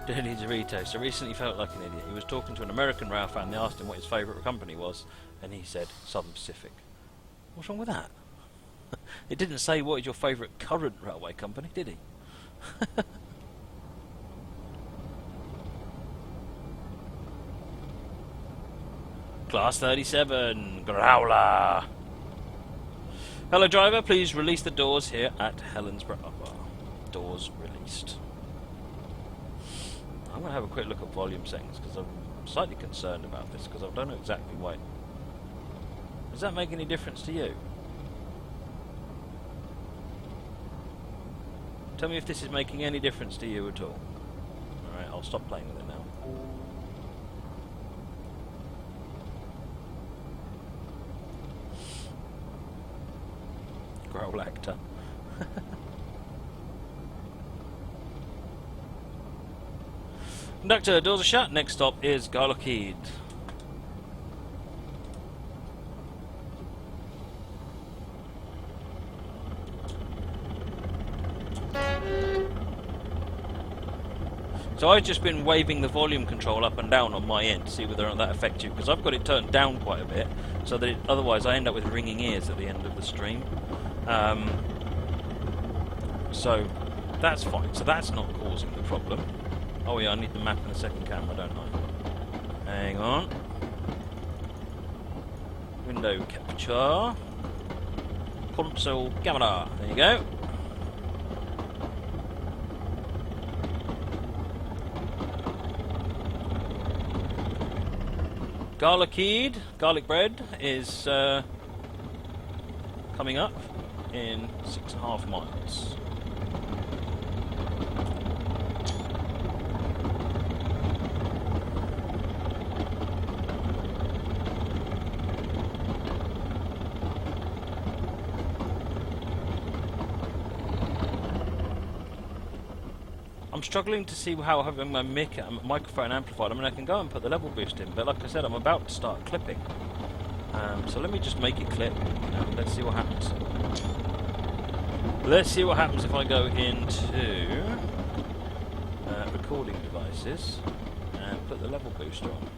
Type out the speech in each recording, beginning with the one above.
Daily Doritos. I recently felt like an idiot. He was talking to an American rail fan. They asked him what his favourite company was, and he said Southern Pacific. What's wrong with that? It didn't say what is your favourite current railway company, did he? Class 37, Growler. Hello driver, please release the doors here at Helensburgh Upper. Doors released. I'm going to have a quick look at volume settings because I'm slightly concerned about this because I don't know exactly why. Does that make any difference to you? Tell me if this is making any difference to you at all. Alright, I'll stop playing with it now. Growl actor. Conductor, doors are shut. Next stop is Garlockheed. So I've just been waving the volume control up and down on my end to see whether or not that affects you, because I've got it turned down quite a bit, so that otherwise I end up with ringing ears at the end of the stream. So that's fine. So that's not causing the problem. Oh yeah, I need the map and the second camera, don't I? Hang on. Window capture. Console camera. There you go. Garlockheed, garlic bread, is coming up in 6.5 miles. I'm struggling to see how having my microphone amplified. I mean, I can go and put the level boost in, but like I said, I'm about to start clipping. So let me just make it clip. Let's see what happens. Let's see what happens if I go into recording devices and put the level booster on.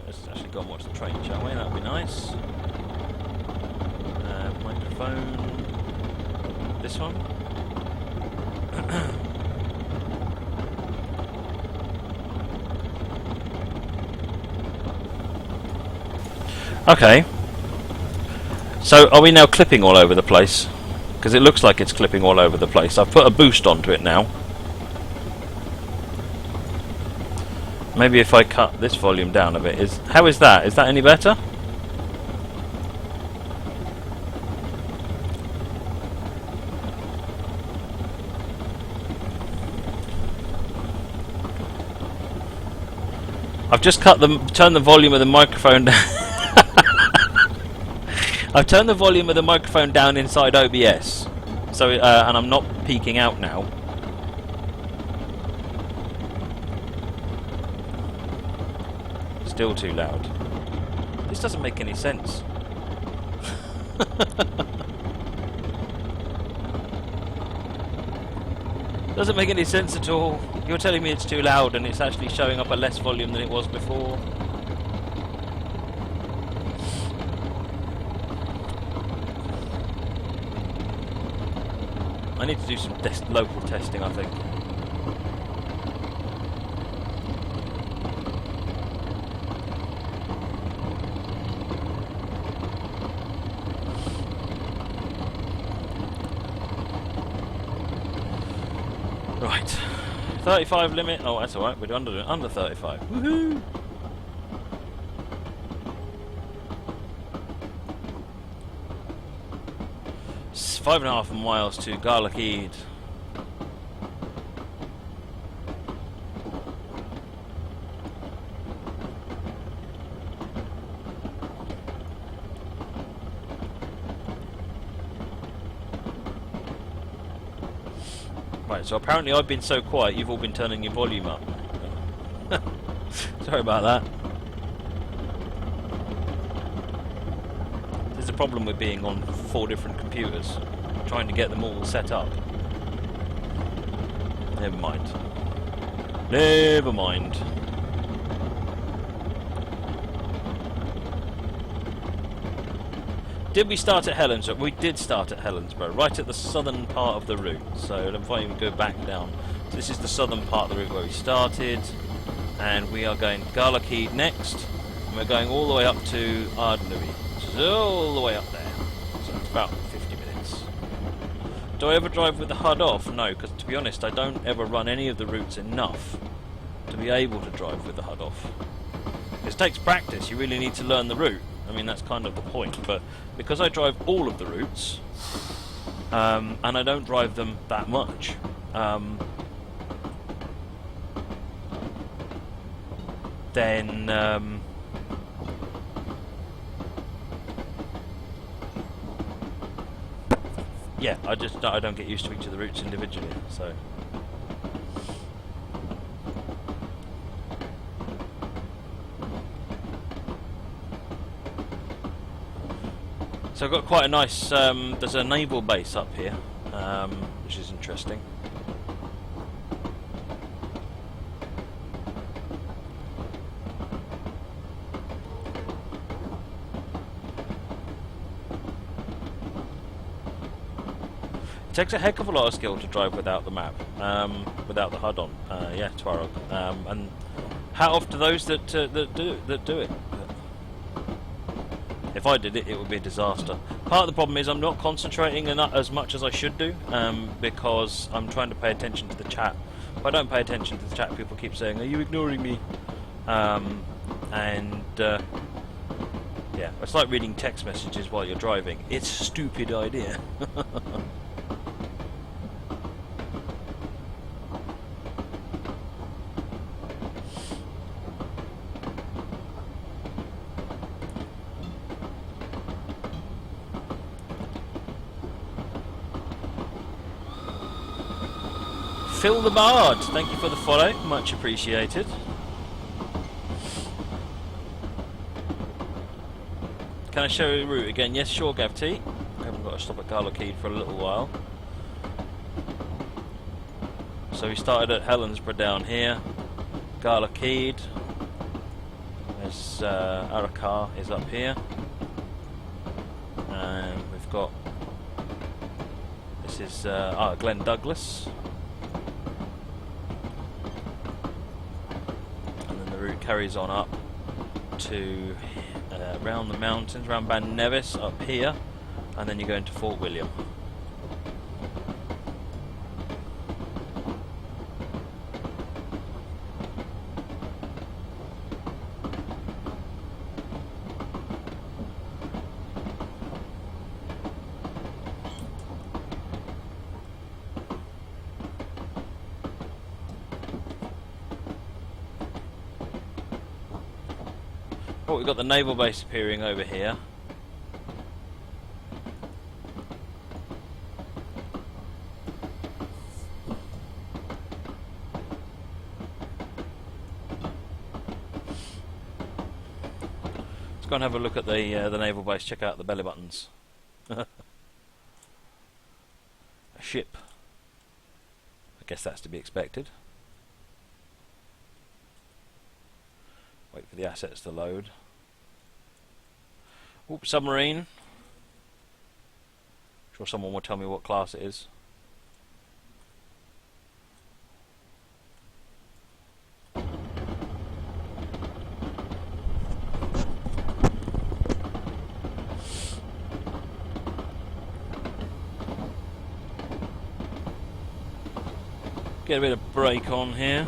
Let's actually go and watch the train, shall we? That would be nice. Microphone. This one. Okay. So are we now clipping all over the place? Because it looks like it's clipping all over the place. I've put a boost onto it now. Maybe if I cut this volume down a bit. How is that? Is that any better? I've just turned the volume of the microphone down. I've turned the volume of the microphone down inside OBS, so and I'm not peaking out now. Still too loud. This doesn't make any sense. Doesn't make any sense at all. You're telling me it's too loud and it's actually showing up a less volume than it was before. I need to do some local testing, I think. Right, 35 limit. Oh, that's alright. We're under 35. Woohoo! It's 5.5 miles to Garlockheed. Right, so apparently I've been so quiet, you've all been turning your volume up. Sorry about that. There's a problem with being on 4 different computers, trying to get them all set up. Never mind. Never mind. Did we start at Helensburgh? We did start at Helensburgh, right at the southern part of the route. So if I even go back down, so this is the southern part of the route where we started, and we are going Garlockheed next, and we're going all the way up to Ardnavy, which is all the way up there. So it's about 50 minutes. Do I ever drive with the HUD off? No, because to be honest, I don't ever run any of the routes enough to be able to drive with the HUD off. It takes practice. You really need to learn the route. I mean, that's kind of the point, but because I drive all of the routes, and I don't drive them that much, then yeah, I don't get used to each of the routes individually, so. So I've got quite a nice, there's a naval base up here, which is interesting. It takes a heck of a lot of skill to drive without the map, without the HUD on. Yeah, Twarog. And hat off to those that do it. If I did it, it would be a disaster. Part of the problem is I'm not concentrating as much as I should do, because I'm trying to pay attention to the chat. If I don't pay attention to the chat, people keep saying, "Are you ignoring me?" Yeah, it's like reading text messages while you're driving. It's a stupid idea. Phil the Bard, thank you for the follow, much appreciated. Can I show you the route again? Yes, sure, Gav T. I haven't got to stop at Garlockheed for a little while. So we started at Helensburgh down here, Garlockheed. There's Arakar is up here, and we've got this is Glen Douglas. Carries on up to around the mountains, around Ben Nevis up here, and then you go into Fort William. Oh, we've got the naval base appearing over here. Let's go and have a look at the naval base. Check out the belly buttons. A ship. I guess that's to be expected. Wait for the assets to load. Oops, submarine. Sure someone will tell me what class it is. Get a bit of brake on here.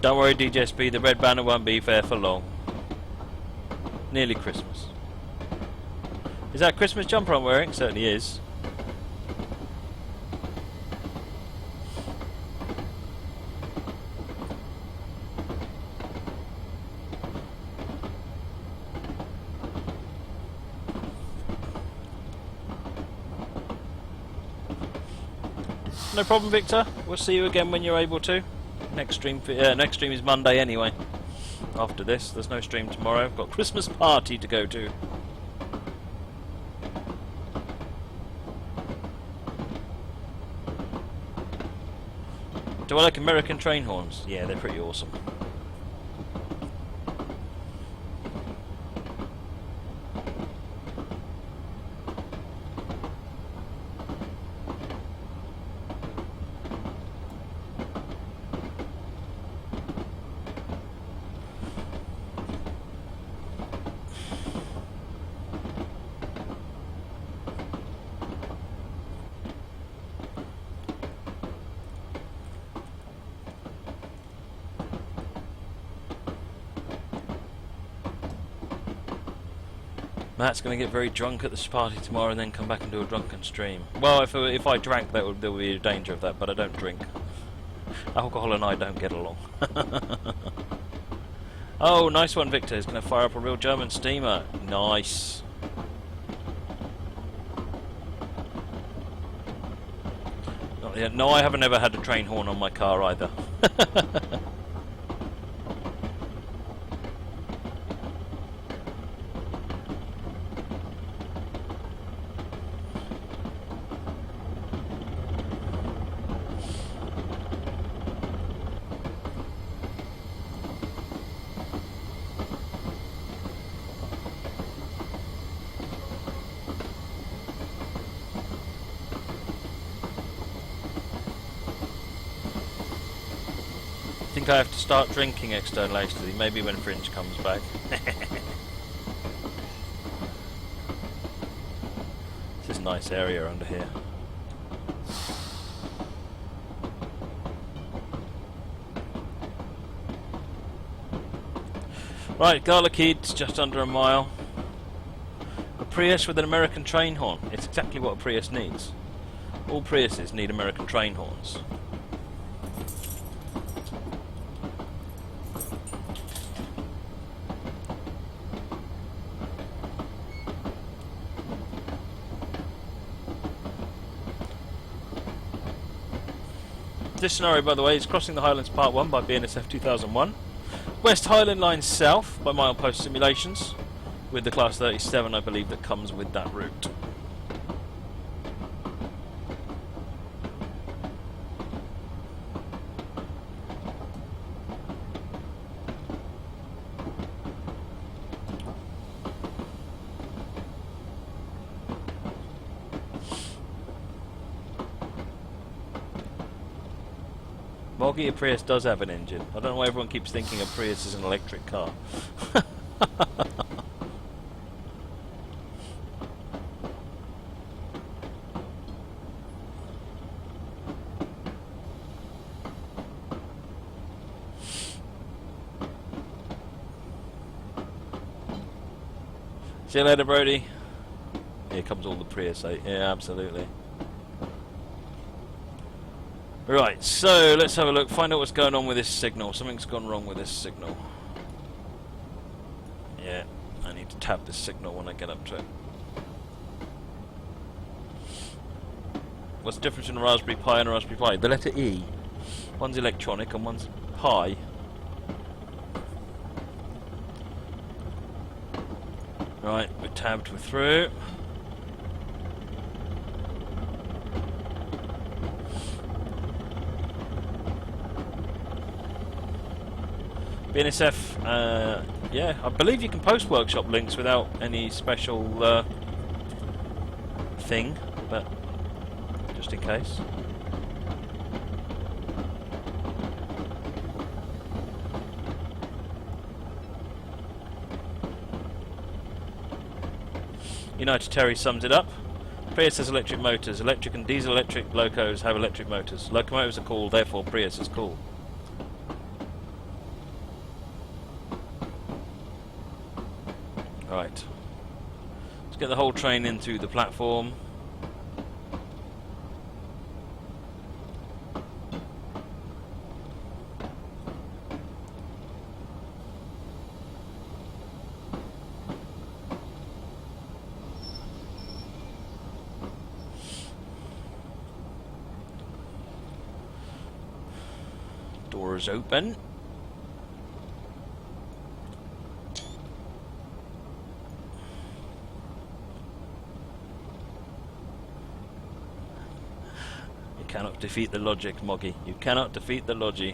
Don't worry, DJSB, the red banner won't be there for long. Nearly Christmas. Is that a Christmas jumper I'm wearing? Certainly is. No problem, Victor. We'll see you again when you're able to. Next stream is Monday anyway. After this, there's no stream tomorrow. I've got a Christmas party to go to. Do I like American train horns? Yeah, they're pretty awesome. Matt's going to get very drunk at this party tomorrow and then come back and do a drunken stream. Well, if I drank, there would be a danger of that, but I don't drink. Alcohol and I don't get along. Oh, nice one, Victor. He's going to fire up a real German steamer. Nice. Oh, yeah, no, I haven't ever had a train horn on my car either. I think I have to start drinking external ecstasy, maybe when Fringe comes back. This is a nice area under here. Right, Garlickheed's just under a mile. A Prius with an American train horn. It's exactly what a Prius needs. All Priuses need American train horns. This scenario, by the way, is Crossing the Highlands Part 1 by BNSF 2001. West Highland Line South by Milepost Simulations, with the Class 37, I believe, that comes with that route. Moggy, a Prius does have an engine. I don't know why everyone keeps thinking a Prius is an electric car. See you later, Brody. Here comes all the Prius 8. Yeah, absolutely. Right, so let's have a look, find out what's going on with this signal. Something's gone wrong with this signal. Yeah, I need to tap this signal when I get up to it. What's the difference between a Raspberry Pi and a Raspberry Pi? The letter E. One's electronic and one's high. Right, we're tabbed, we're through. BNSF, yeah, I believe you can post workshop links without any special thing, but just in case. United Terry sums it up. Prius has electric motors. Electric and diesel electric locos have electric motors. Locomotives are cool, therefore Prius is cool. Right. Let's get the whole train in through the platform. Doors open. cannot defeat the logic, Moggy. You cannot defeat the logic.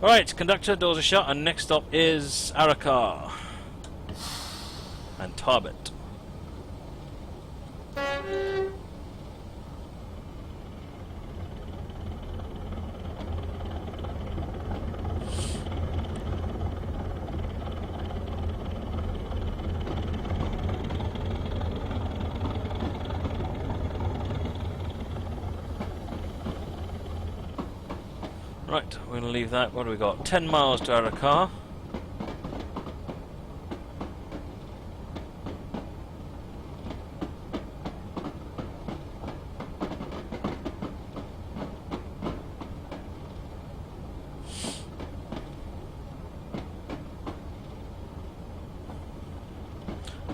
Alright, conductor, doors are shut, and next stop is Arakar and Tarbet. Right, we're going to leave that. What do we got? 10 miles to Arakar.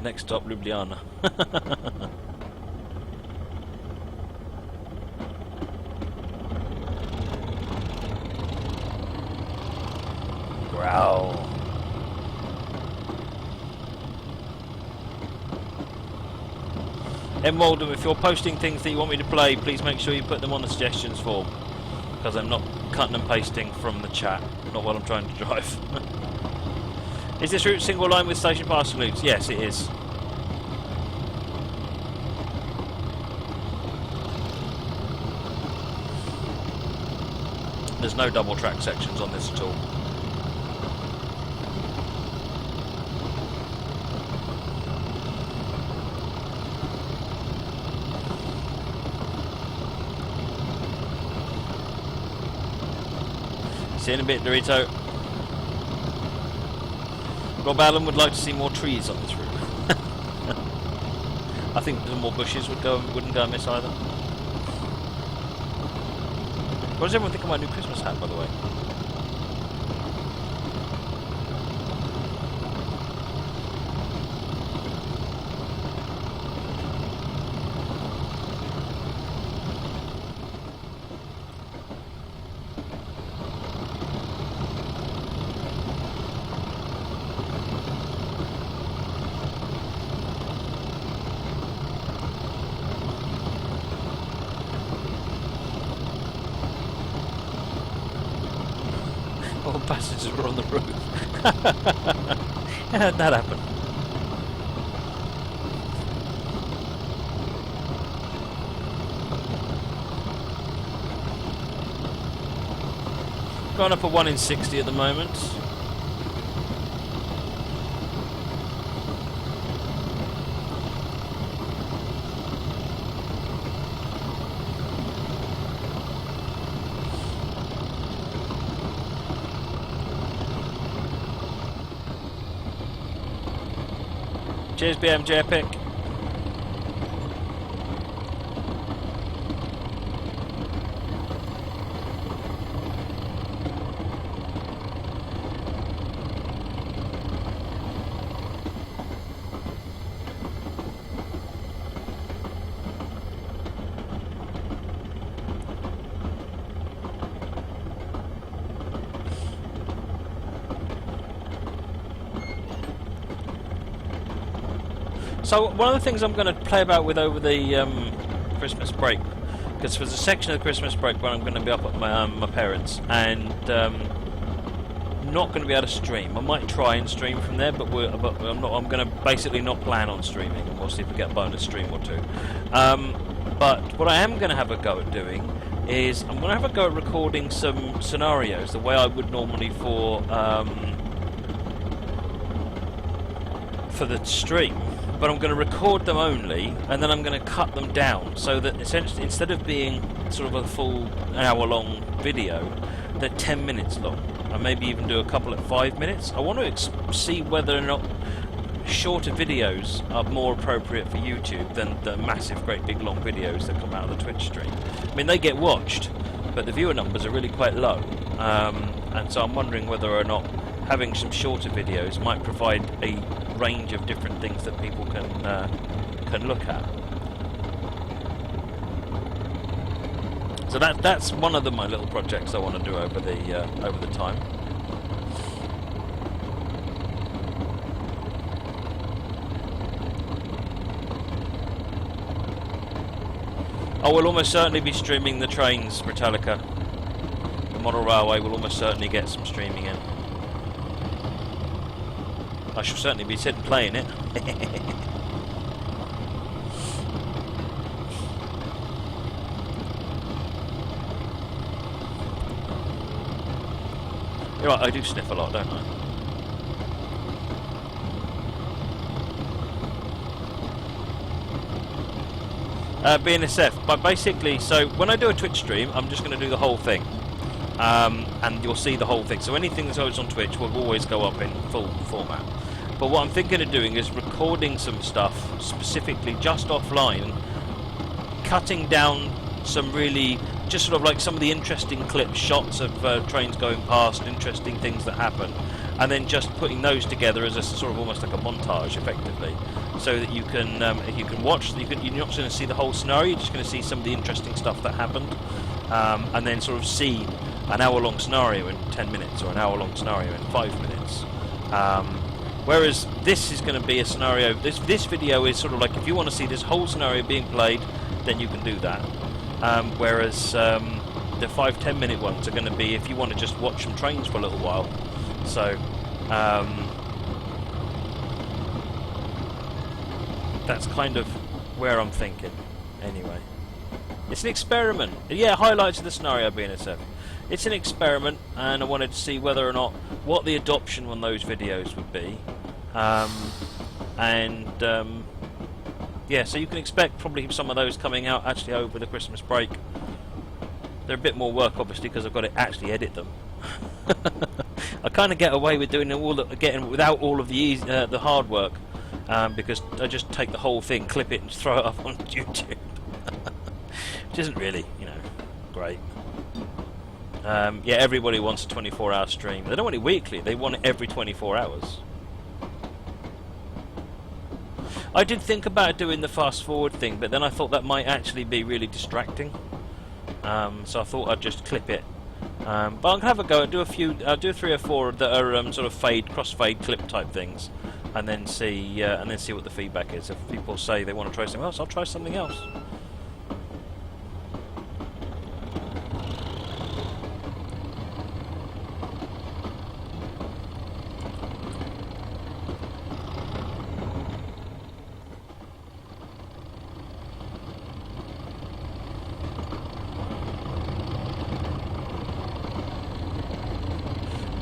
Next stop, Ljubljana. Growl. M. Waldem, if you're posting things that you want me to play, please make sure you put them on the suggestions form, because I'm not cutting and pasting from the chat, not while I'm trying to drive. Is this route single line with station pass loops? Yes, it is. There's no double track sections on this at all. See you in a bit, Dorito. Rob Allen would like to see more trees on this route. I think the more bushes wouldn't go amiss either. What does everyone think of my new Christmas hat, by the way? All passengers were on the roof. How'd that happen? Going up a 1 in 60 at the moment. Cheers, BMJ Epic. So one of the things I'm going to play about with over the Christmas break, because there's a section of the Christmas break where I'm going to be up at my parents' and not going to be able to stream. I might try and stream from there, but I'm going to basically not plan on streaming, and we'll see if we get a bonus stream or two. But what I am going to have a go at doing is I'm going to have a go at recording some scenarios the way I would normally for the stream. But I'm going to record them only, and then I'm going to cut them down so that essentially, instead of being sort of a full hour-long video, they're 10 minutes long, and maybe even do a couple at 5 minutes. I want to see whether or not shorter videos are more appropriate for YouTube than the massive, great big long videos that come out of the Twitch stream. I mean, they get watched, but the viewer numbers are really quite low, and so I'm wondering whether or not having some shorter videos might provide a range of different things that people can look at. So that's one of my little projects I want to do over the time. I will almost certainly be streaming the trains, Metallica. The model railway will almost certainly get some streaming in. I shall certainly be sitting playing it. You're right, I do sniff a lot, don't I? BNSF, but basically, so when I do a Twitch stream, I'm just going to do the whole thing. And you'll see the whole thing. So anything that goes on Twitch will always go up in full format. But what I'm thinking of doing is recording some stuff, specifically just offline, cutting down some really, just sort of like some of the interesting clips, shots of trains going past, interesting things that happen, and then just putting those together as a sort of almost like a montage, effectively, so that you can watch. You're not going to see the whole scenario. You're just going to see some of the interesting stuff that happened, and then sort of see an hour-long scenario in 10 minutes or an hour-long scenario in 5 minutes. Whereas this is going to be a scenario. This video is sort of like if you want to see this whole scenario being played, then you can do that. Whereas the 5-10 minute ones are going to be if you want to just watch some trains for a little while. So that's kind of where I'm thinking. Anyway, it's an experiment. Yeah, highlights of the scenario being a 7. It's an experiment, and I wanted to see whether or not what the adoption on those videos would be. Yeah, so you can expect probably some of those coming out actually over the Christmas break. They're a bit more work, obviously, because I've got to actually edit them. I kind of get away with doing without all of the hard work, because I just take the whole thing, clip it, and throw it up on YouTube, which isn't really, great. Yeah, everybody wants a 24-hour stream. They don't want it weekly; they want it every 24 hours. I did think about doing the fast forward thing, but then I thought that might actually be really distracting. So I thought I'd just clip it. But I'm gonna have a go. I'll do 3 or 4 that are sort of cross-fade clip type things, and then see what the feedback is. If people say they want to try something else, I'll try something else.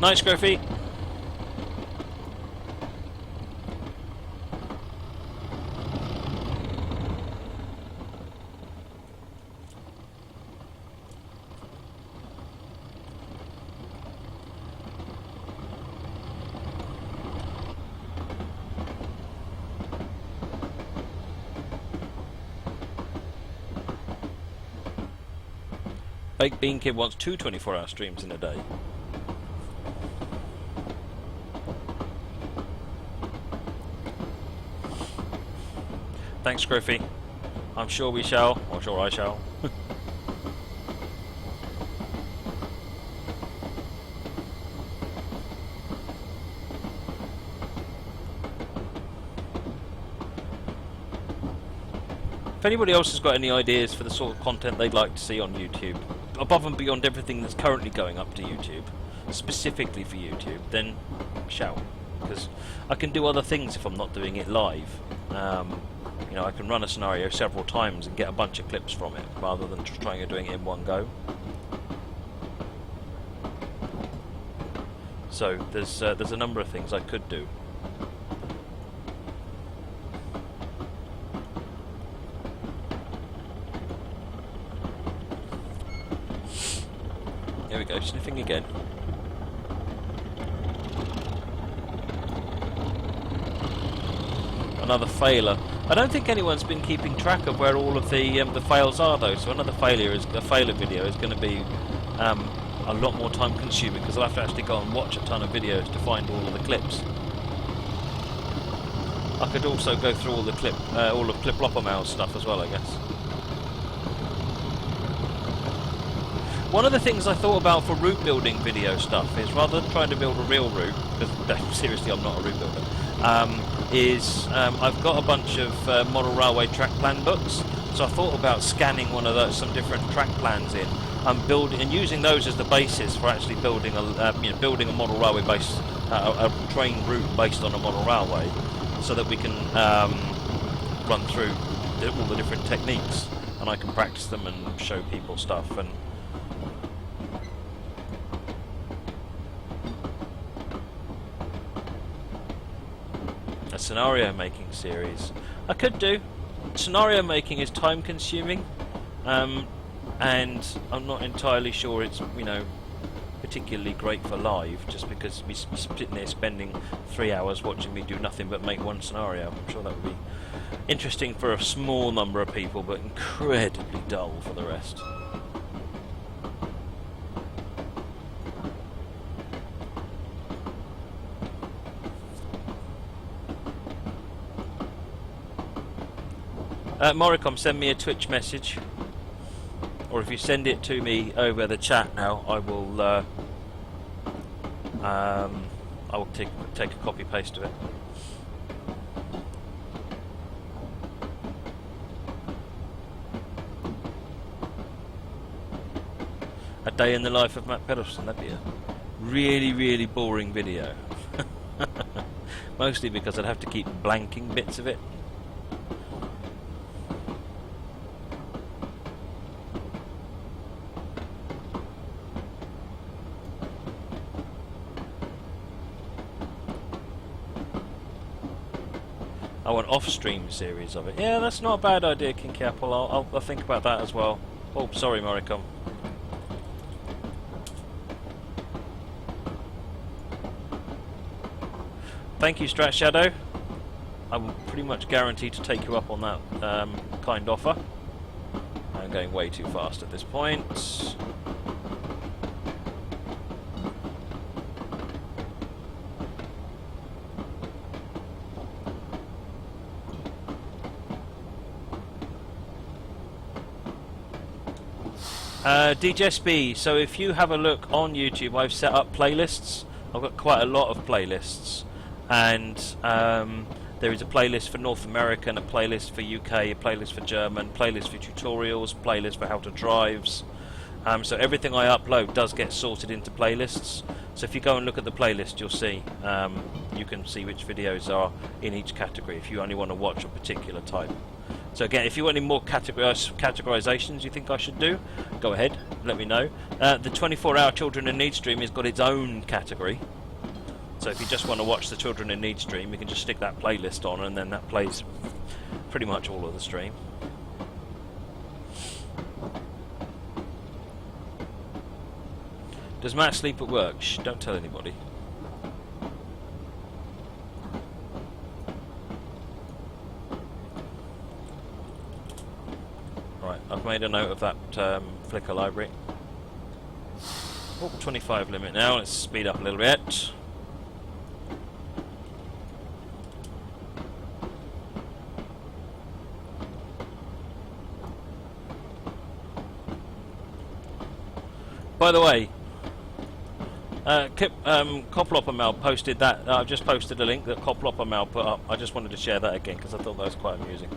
Nice, Scruffy. Baked Bean Kid wants 2 24-hour streams in a day. Thanks, Griffy. I'm sure we shall, or sure I shall. If anybody else has got any ideas for the sort of content they'd like to see on YouTube, above and beyond everything that's currently going up to YouTube, specifically for YouTube, then shout. Because I can do other things if I'm not doing it live. I can run a scenario several times and get a bunch of clips from it, rather than just trying and doing it in one go. So there's a number of things I could do. There we go, sniffing again. Another failure. I don't think anyone's been keeping track of where all of the fails are, though. So another failure video is going to be a lot more time consuming, because I'll have to actually go and watch a ton of videos to find all of the clips. I could also go through all of Cliploppermail's stuff as well, I guess. One of the things I thought about for route building video stuff is, rather than trying to build a real route, because seriously I'm not a route builder, I've got a bunch of model railway track plan books. So I thought about scanning one of those, some different track plans in, and using those as the basis for actually building a model railway based a train route based on a model railway, so that we can run through all the different techniques, and I can practice them and show people stuff. And a scenario making series I could do. Scenario making is time consuming, and I'm not entirely sure it's particularly great for live, just because we sitting there spending 3 hours watching me do nothing but make one scenario. I'm sure that would be interesting for a small number of people, but incredibly dull for the rest. Moricom, send me a Twitch message, or if you send it to me over the chat now, I will take a copy paste of it. A day in the life of Matt Pedalson. That'd be a really, really boring video. Mostly because I'd have to keep blanking bits of it. I want off-stream series of it. Yeah, that's not a bad idea, Kinky Apple. I'll think about that as well. Oh, sorry, Moricom. Thank you, Strat Shadow. I will pretty much guarantee to take you up on that kind offer. I'm going way too fast at this point. DJSB, so if you have a look on YouTube, I've set up playlists. I've got quite a lot of playlists, and there is a playlist for North American, a playlist for UK, a playlist for German, playlist for tutorials, playlist for how to drives. So everything I upload does get sorted into playlists. So if you go and look at the playlist, you'll see you can see which videos are in each category if you only want to watch a particular type. So again, if you want any more categorizations you think I should do, go ahead, let me know. The 24-hour Children in Need stream has got its own category. So if you just want to watch the Children in Need stream, you can just stick that playlist on, and then that plays pretty much all of the stream. Does Matt sleep at work? Shh, don't tell anybody. Right, I've made a note of that Flickr library. Oh, 25 limit now, let's speed up a little bit. By the way, Coploppermal posted that. I've just posted a link that Coploppermal put up. I just wanted to share that again because I thought that was quite amusing.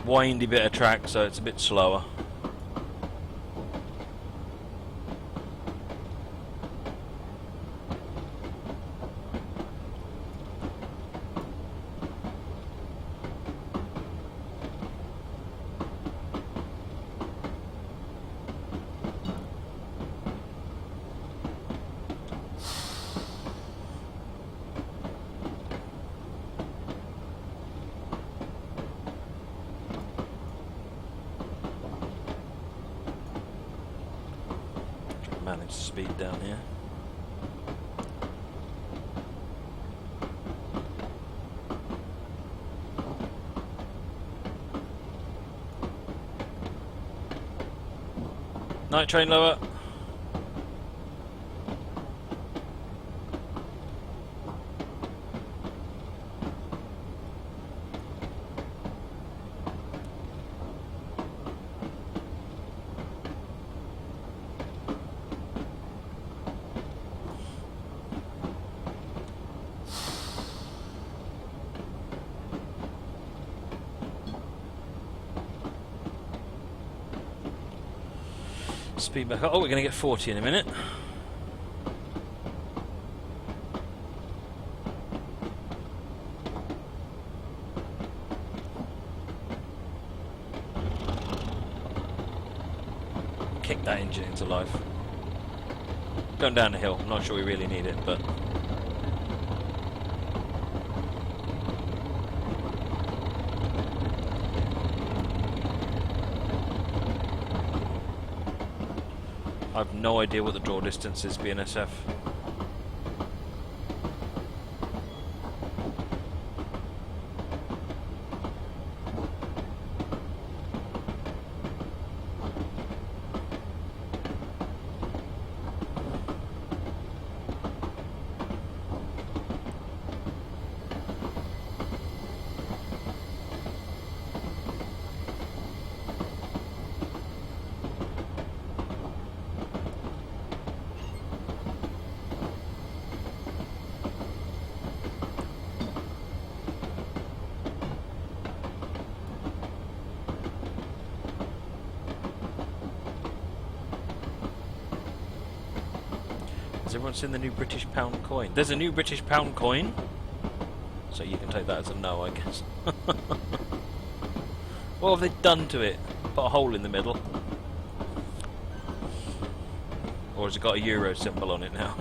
Windy bit of track, so it's a bit slower. Manage speed down here. Night train lower. Speed back up. Oh, we're going to get 40 in a minute. Kick that engine into life. Going down the hill. I'm not sure we really need it, but... I've no idea what the draw distance is, BNSF. Has everyone seen the new British pound coin? There's a new British pound coin, so you can take that as a no, I guess. What have they done to it? Put a hole in the middle? Or has it got a euro symbol on it now?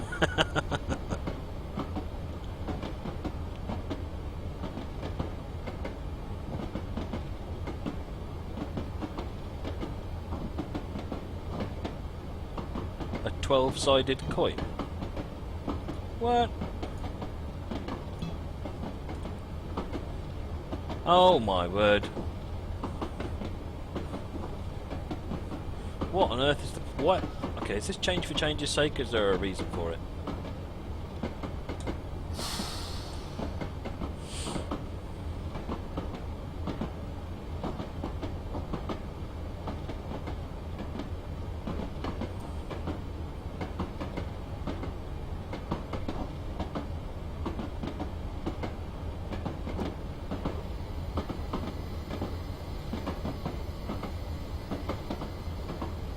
A 12-sided coin? What? Oh my word. What on earth is the... what? Okay, is this change for change's sake, or is there a reason for it?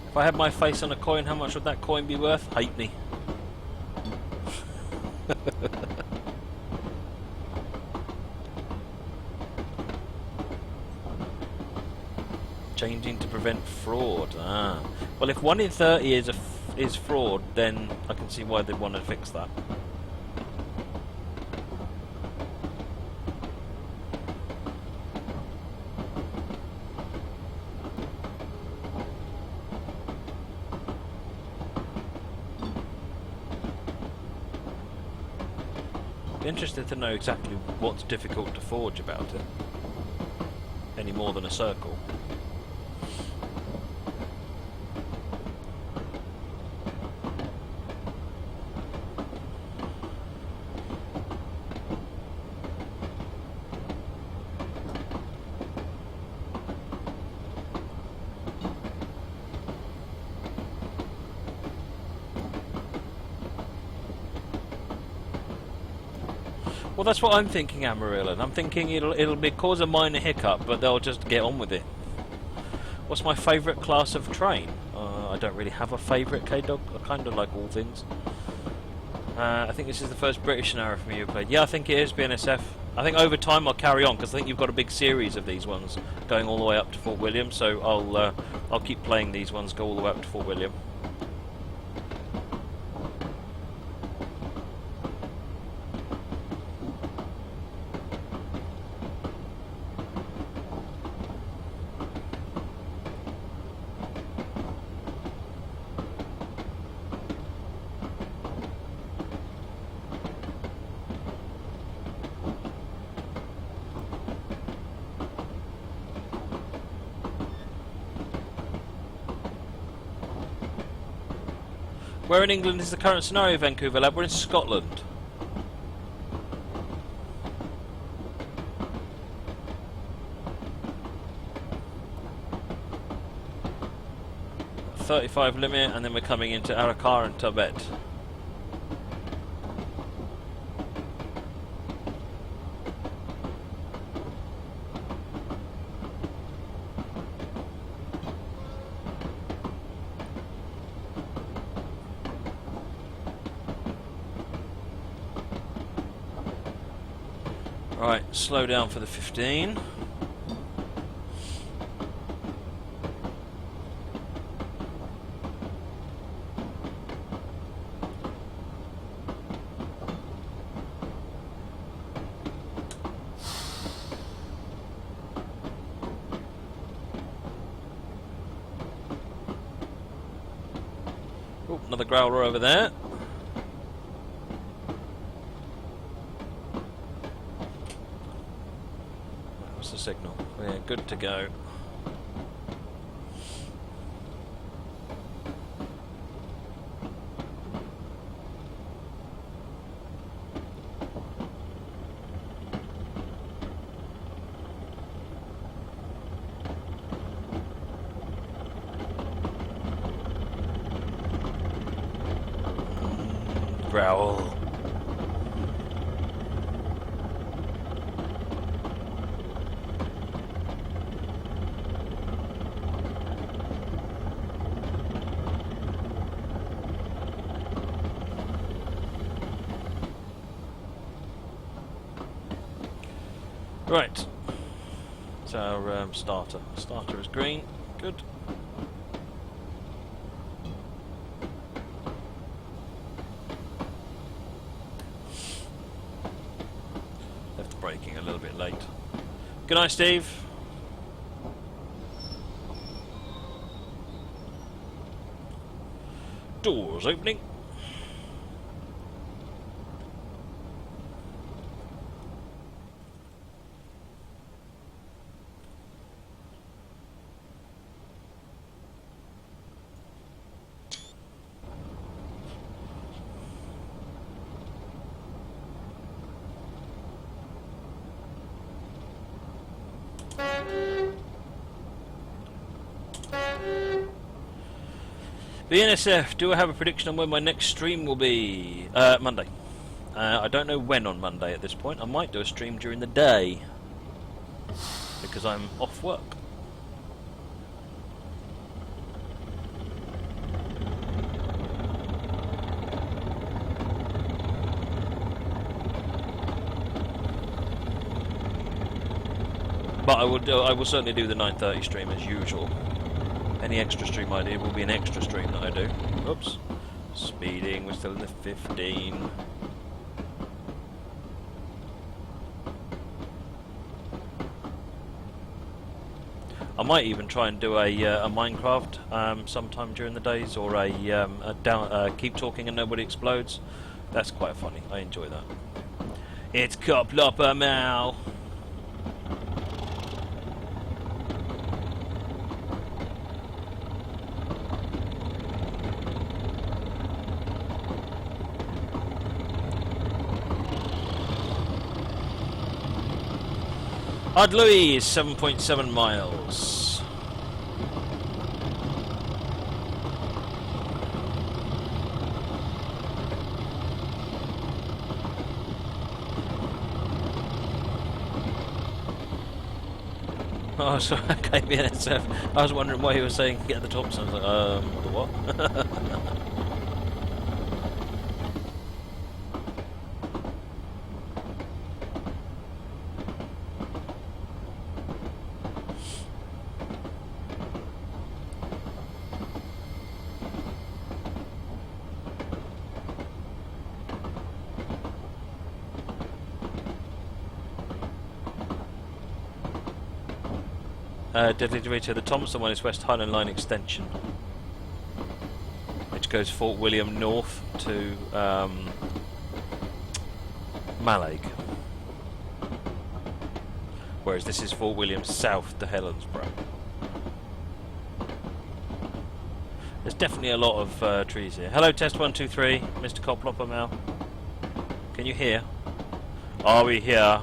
If I had my face on a coin, how much would that coin be worth? Hate me. Changing to prevent fraud. Ah. Well, if 1 in 30 is fraud, then I can see why they'd want to fix that. Interested to know exactly what's difficult to forge about it, any more than a circle. Well, that's what I'm thinking, Amarillo. I'm thinking it'll cause a minor hiccup, but they'll just get on with it. What's my favourite class of train? I don't really have a favourite, K-Dog. I kind of like all things. I think this is the first British scenario from you played. Yeah, I think it is, BNSF. I think over time I'll carry on, because I think you've got a big series of these ones going all the way up to Fort William, so I'll keep playing these ones, go all the way up to Fort William. Where in England is the current scenario, Vancouver Lab? We're in Scotland. .35 limit, and then we're coming into Arakar and Tibet. Right, slow down for the 15. Oh, another growler over there. What's the signal? We're good to go. Growl. Right. It's our starter. Starter is green. Good. Braking a little bit late. Good night, Steve. Doors opening. BNSF, do I have a prediction on when my next stream will be? Monday. I don't know when on Monday at this point. I might do a stream during the day because I'm off work. But I will certainly do the 9:30 stream as usual. Any extra stream I do will be an extra stream that I do. Oops. Speeding, we're still in the 15. I might even try and do a Minecraft sometime during the days, or a keep talking and nobody explodes. That's quite funny. I enjoy that. It's Coplopper Mal. Ardlui is 7.7 miles. Oh, sorry, okay, BNSF. I was wondering why you were saying get the top, so I was like, the what? Deadly Dorito, the Thompson one is West Highland Line extension, which goes Fort William north to Mallaig, whereas this is Fort William south to Helensburgh. There's definitely a lot of trees here. Hello, test 123, Mr. Coplopper Mal. Can you hear? Are we here?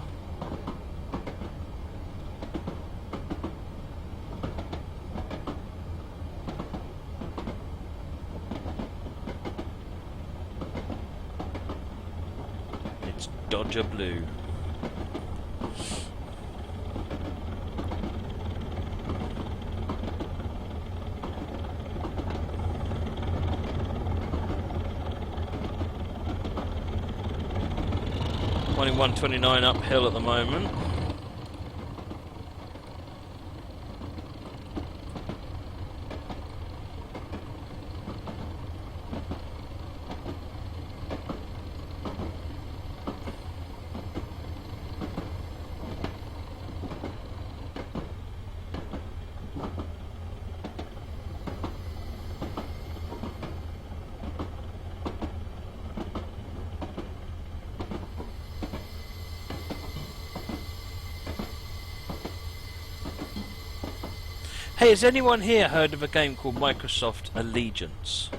It's Dodger Blue. Running 129 uphill at the moment. Hey, has anyone here heard of a game called Microsoft Allegiance?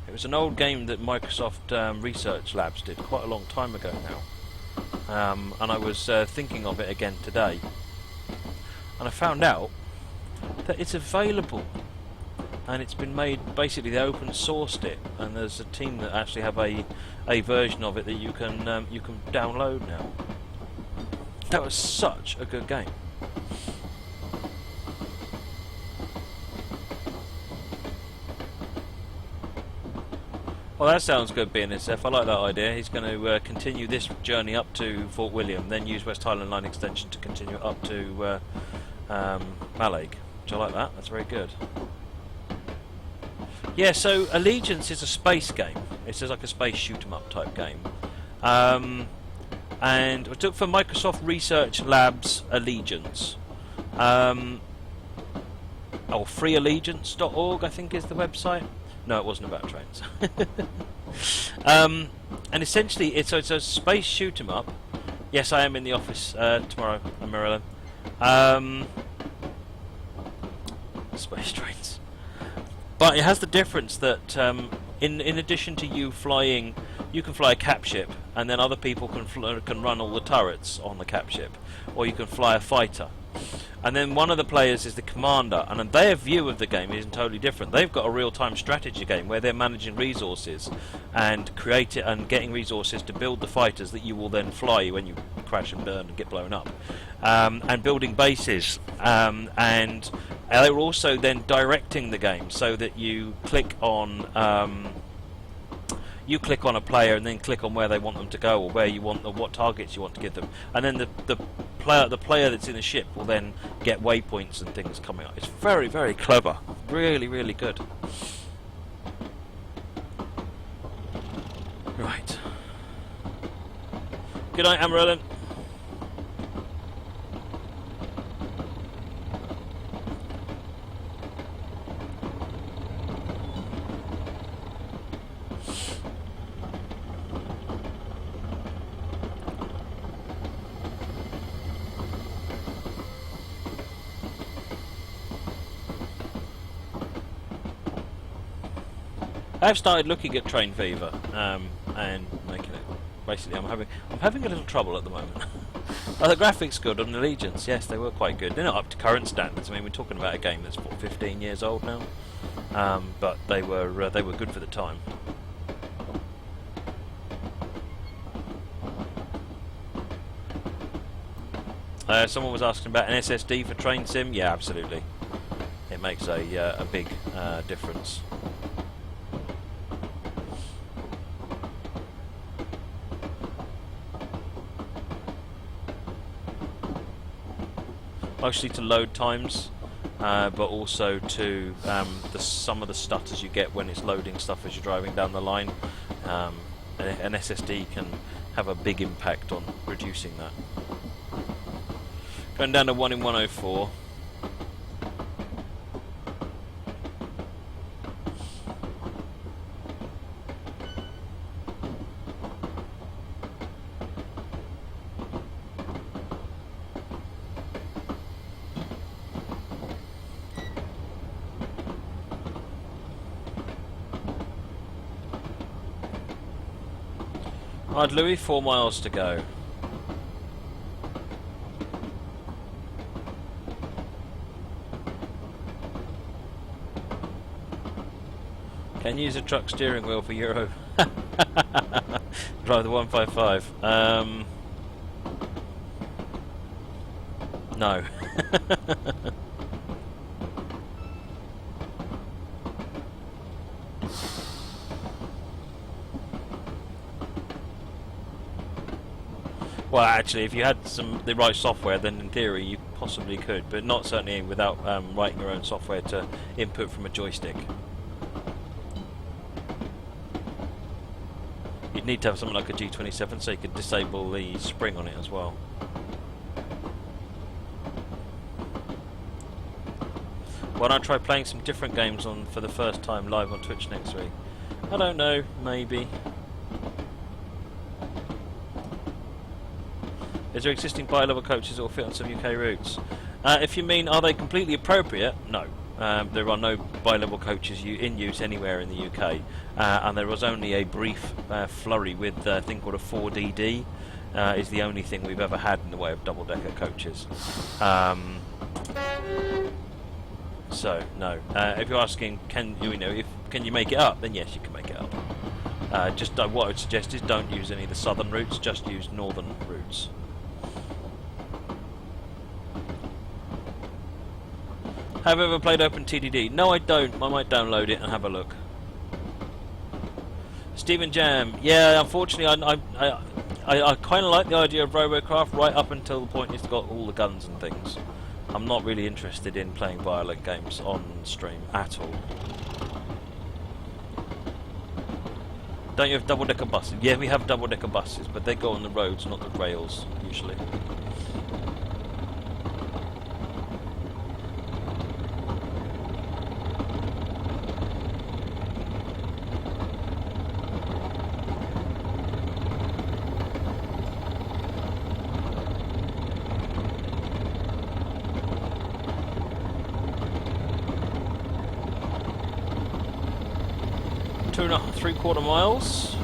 It was an old game that Microsoft Research Labs did quite a long time ago now. And I was thinking of it again today. And I found out that it's available. And it's been made, basically they open sourced it. And there's a team that actually have a version of it that you can download now. That was such a good game. Well, that sounds good, BNSF. I like that idea. He's going to continue this journey up to Fort William, then use West Highland Line extension to continue up to Mallaig. Which I like that. That's very good. Yeah, so Allegiance is a space game. It's just like a space shoot-'em-up type game. And I took for Microsoft Research Labs Allegiance. Or freeallegiance.org, I think is the website. No, it wasn't about trains. And essentially, it's a space shoot 'em up. Yes, I am in the office tomorrow, Marilyn. Space trains. But it has the difference that in addition to you flying, you can fly a cap ship, and then other people can run all the turrets on the cap ship, or you can fly a fighter. And then one of the players is the commander, and their view of the game is totally different. They've got a real-time strategy game where they're managing resources and getting resources to build the fighters that you will then fly when you crash and burn and get blown up, and building bases. And they're also then directing the game so that you click on a player and then click on where they want them to go, or where you want, or what targets you want to give them, and then the player that's in the ship will then get waypoints and things coming up. It's very, very clever, really, really good. Right. Good night, Amarilyn. I've started looking at Train Fever and making it. Basically, I'm having a little trouble at the moment. The graphics good on Allegiance, yes, they were quite good. They're not up to current standards. I mean, we're talking about a game that's 15 years old now, but they were good for the time. Someone was asking about an SSD for Train Sim. Yeah, absolutely. It makes a big difference. Mostly to load times, but also to some of the stutters you get when it's loading stuff as you're driving down the line. An SSD can have a big impact on reducing that. Going down to 1 in 104. Right, Louis, 4 miles to go. Can use a truck steering wheel for Euro. Drive the 155. No. Well, actually, if you had the right software, then in theory you possibly could, but not certainly without writing your own software to input from a joystick. You'd need to have something like a G27 so you could disable the spring on it as well. Why don't I try playing some different games on for the first time live on Twitch next week? I don't know, maybe. Is there existing bi-level coaches that will fit on some UK routes? If you mean, are they completely appropriate? No. There are no bi-level coaches in use anywhere in the UK. And there was only a brief flurry with a thing called a 4DD. Is the only thing we've ever had in the way of double-decker coaches. So, no. If you're asking, can you make it up? Then yes, you can make it up. What I would suggest is don't use any of the southern routes, just use northern routes. Have you ever played OpenTDD? No, I don't. I might download it and have a look. Stephen Jam. Yeah, unfortunately, I kind of like the idea of Robocraft right up until the point it's got all the guns and things. I'm not really interested in playing violent games on stream at all. Don't you have double-decker buses? Yeah, we have double-decker buses, but they go on the roads, not the rails, usually. Two and a three-quarter miles.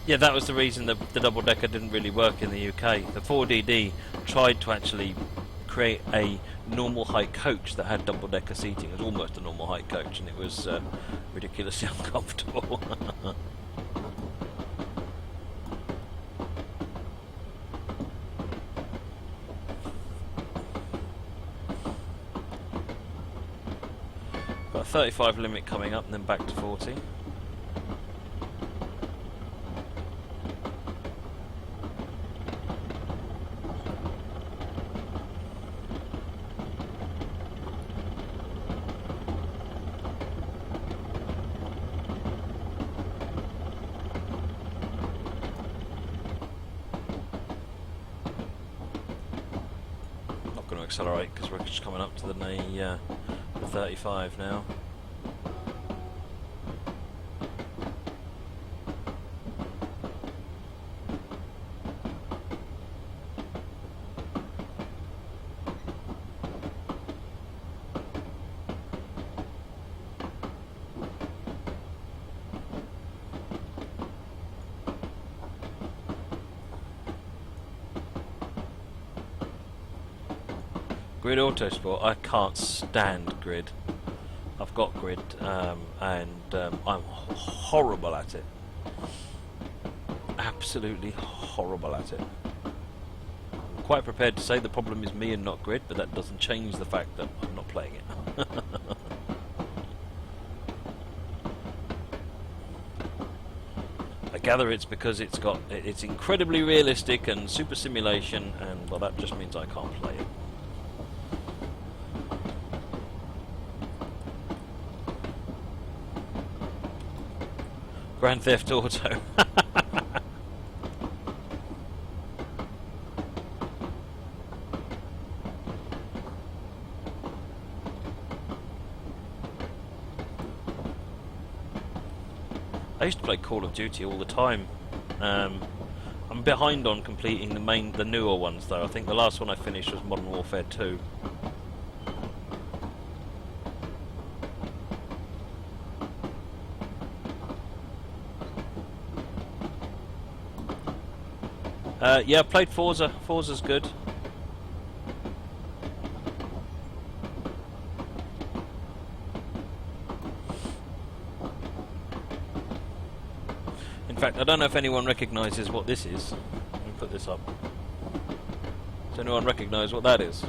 Yeah, that was the reason the double-decker didn't really work in the UK. The 4DD tried to actually create a normal height coach that had double-decker seating. It was almost a normal height coach, and it was ridiculously uncomfortable. Got a 35 limit coming up, and then back to 40. Accelerate because we're just coming up to the 35 now. Grid Autosport, I can't stand grid. I've got grid and I'm horrible at it. Absolutely horrible at it. I'm quite prepared to say the problem is me and not grid, but that doesn't change the fact that I'm not playing it. I gather it's because it's incredibly realistic and super simulation, and well, that just means I can't play it. Grand Theft Auto. I used to play Call of Duty all the time. I'm behind on completing the newer ones though. I think the last one I finished was Modern Warfare 2. Yeah, I played Forza. Forza's good. In fact, I don't know if anyone recognises what this is. Let me put this up. Does anyone recognise what that is?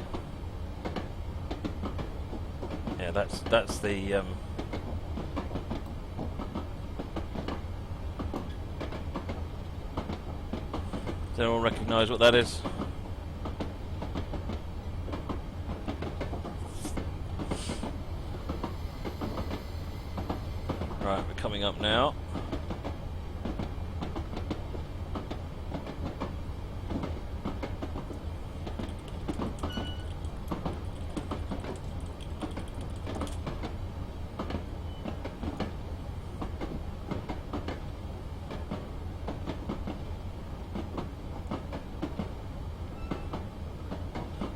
Yeah, that's the Does anyone recognise what that is? Right, we're coming up now.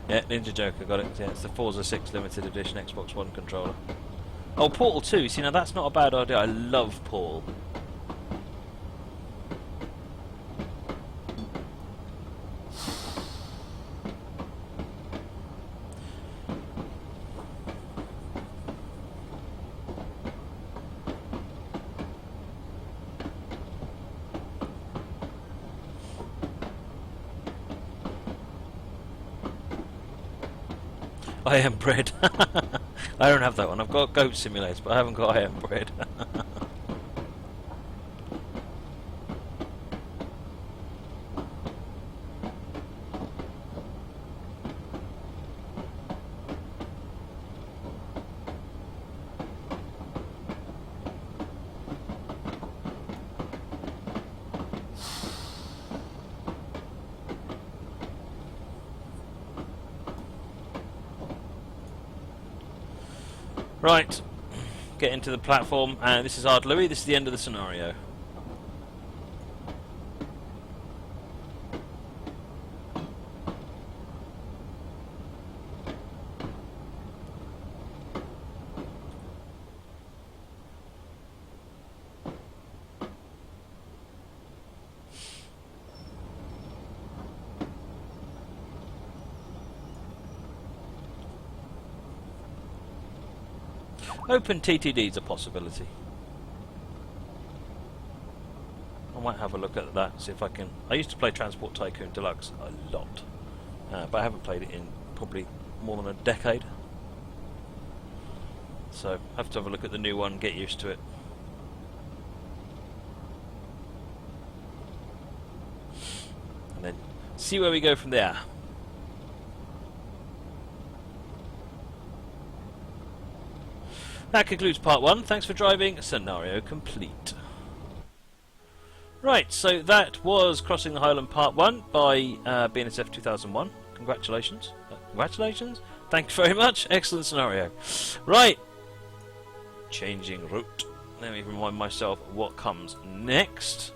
Yeah, Ninja Joker got it. Yeah, it's the Forza 6 limited edition Xbox One controller. Oh, Portal 2. See, now that's not a bad idea. I love Portal. I Am Bread. I don't have that one. I've got Goat Simulator, but I haven't got I Am Bread. Right, get into the platform, and this is Ard Louis. This is the end of the scenario. Open TTD is a possibility. I might have a look at that, see if I can. I used to play Transport Tycoon Deluxe a lot, but I haven't played it in probably more than a decade. So I have to have a look at the new one, get used to it. And then see where we go from there. That concludes part 1. Thanks for driving. Scenario complete. Right, so that was Crossing the Highland Part 1 by BNSF 2001. Congratulations. Congratulations. Thanks very much. Excellent scenario. Right. Changing route. Let me remind myself what comes next.